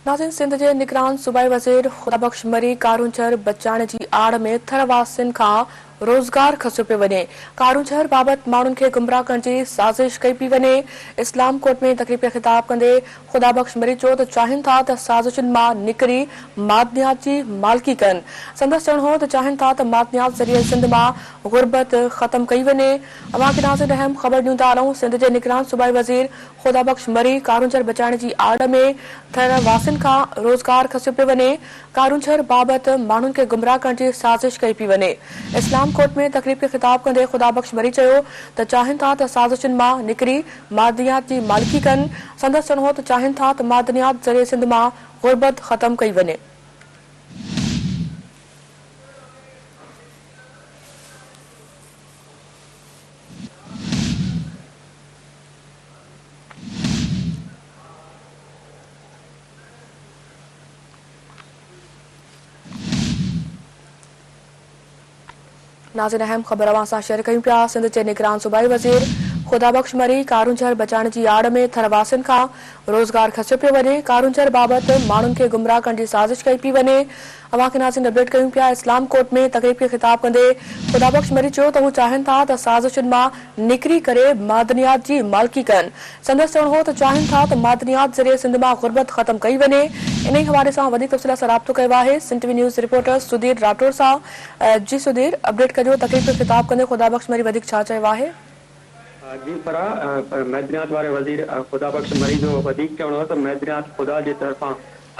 नाज़रीन, सिंध जे निगरान सूबाई वज़ीर ख़ुदाबख़्श मरी कारूंझर बचाइण जी आड़ में थरवासियुनि खां रोज़गार खसियो पियो वञे। कारूंझर बाबति माण्हुनि खे गुमराह करण जी साज़िश कई पई वञे। इस्लाम कोर्ट में तक़रीब खे ख़िताब कंदे ख़ुदाबख़्श मरी चयो त चाहिनि था त साज़िशुनि मां निकिरी मादनियात जी मालिकी कनि। संदसि चवणु हो त चाहिनि था त मादनियात ज़रिए सिंध मां गुरबत ख़त्म कई वञे। अवां खे नाज़रीन अहम ख़बर ॾियूं था हलूं। सिंध जे निगरान सूबाई वज़ीर ख़ुदाबख़्श मरी कारूंझर बचाइण जी आड़ में थरवासियुनि खां रोज़गार खसियो पियो वञे। कारूंझर बाबति माण्हुनि खे गुमराह करण जी साज़िश कई पई वञे। इस्लाम कोर्ट में तक़रीब खे ख़िताब कंदे ख़ुदाबख़्श मरी चयो त चाहिनि था त साज़िशुनि मां निकिरी मादनियात जी मालिकी कनि। संदसि चवणु हो त चाहिनि था त मादनियात ज़रिए सिंध मां गुरबत ख़त्म कई वञे। नाज़रीन अहम ख़बर अवां सां शेयर कयूं पिया। सिंध जे निगरान सूबाई वज़ीर ख़ुदाबख़्श मरी कारूंझर बचाइण जी आड़ में थरवासियुनि खां रोज़गार खसियो पियो वञे। कारूंझर बाबति माण्हुनि खे गुमराह करण जी साज़िश कई पई वञे। अवां खे नाज़रीन अपडेट कयूं पिया। इस्लाम कोर्ट में तक़रीब खे ख़िताब कंदे ख़ुदाबख़्श मरी चयो त हू चाहिनि था त साज़िशुनि मां निकिरी करे मादनियात जी मालिकी कनि। संदसि चवणु हो त चाहिनि था त मादनियात ज़रिए सिंध मां गुरबत ख़त्म कई वञे। इन ई हवाले सां वधीक तफ़सील सां राब्तो कयो आहे Sindh TV news reporter Sudhir Rathore सां। जी सुधीर, अपडेट कजो तक़रीब खे ख़िताब कंदे ख़ुदाबख़्श मरी वधीक छा चयो आहे? जी फराह मैदनियात वारे वज़ीर ख़ुदाबख़्श मरी जो वधीक चवणो हो त मैदनियात ख़ुदा जे तरफ़ां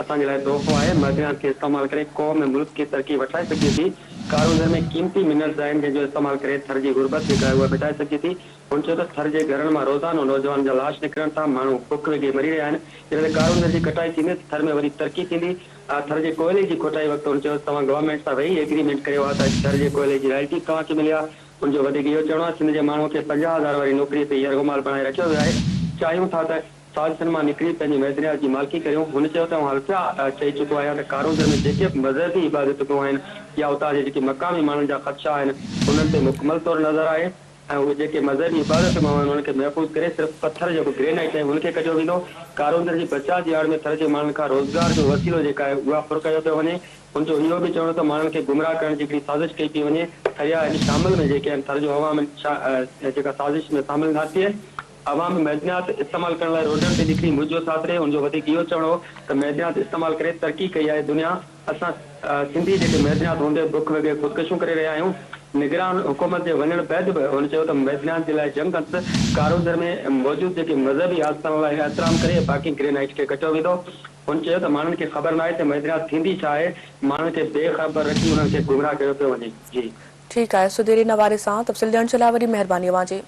असांजे लाइ तोहफ़ो आहे। मैदनियात खे इस्तेमालु करे क़ौम ऐं मुल्क खे तरक़ी वठाए सघे थी। कारूंझर में क़ीमती मिनरल्स आहिनि जंहिंजो इस्तेमालु करे थर जी गुरबत जेका आहे उहा मिटाए सघे थी। हुन चयो त थर जे घरनि मां रोज़ानो नौजवान जा लाश निकिरनि था, माण्हू बुख वेगे मरी रहिया आहिनि। जॾहिं कारूंझर जी कटाई थींदी त थर में वरी तरक़ी थींदी। थर जे कोयले जी खोटाई वक़्तु हुन चयो तव्हां गवर्नमेंट सां वेही एग्रीमेंट कयो आहे त थर जे कोयले जी रॉयल्टी तव्हांखे मिले आहे। उनजो वधीक इहो चवणो आहे सिंध जे माण्हूअ खे 50,000 वारी नौकिरीअ ते यरगुमाल बणाए रखियो वियो आहे। चाहियूं था त साज़िशुनि मां निकिरी पंहिंजी मैदनियात जी मालिकी करियूं। हुन चयो त हल्फ़िया चई चुको आहियां त कारूंझर में जेके बि मज़हबी इबादतूं आहिनि या उतां जे जेके मक़ामी माण्हुनि जा ख़दशा आहिनि उन्हनि ते मुकमल तौरु नज़र आहे ऐं उहे जेके मज़हबी इबादत आहिनि उन्हनि खे महफ़ूज़ करे सिर्फ़ु पथर जेको ग्रेनाइट आहे हुनखे कढियो वेंदो। कारूंझर जी बचाव जी आड़ में थर जे माण्हुनि खां रोज़गार जो वसीलो जेका आहे उहा फुर कयो पियो वञे। उनजो इहो बि चवणो त माण्हुनि खे गुमराह करण जी हिकिड़ी साज़िश कई पई वञे। या शामिल में जेके आहिनि थर जो अवाम जेका साज़िश में शामिल न थिए। अवाम मैदनियात इस्तेमालु करण लाइ रोडनि ते निकिरी मुंहिंजो साथ रहे। उनजो वधीक इहो चवणो हो त मैदनियात इस्तेमालु करे तरक़ी कई आहे दुनिया। असां सिंधी जेके मैदनियात हूंदे बुख वेगे ख़ुदकशियूं करे रहिया आहियूं। निगरान हुकूमत जे वञण बैदि बि हुन चयो त मैदनियात जे लाइ जंग कंदुसि। कारूंझर में मौजूदु जेके मज़हबी आस्थान लाइ एहतराम करे बाक़ी ग्रेनाइट खे कटियो वेंदो। हुन चयो त माण्हुनि खे ख़बर न आहे त मैदनियात थींदी छा आहे। माण्हुनि खे बेख़बर रखी उन्हनि खे गुमराह कयो पियो वञे। जी ठीकु आहे सुधीर, इन हवाले सां तफ़सील ॾियण जे लाइ वॾी महिरबानी अवां जी।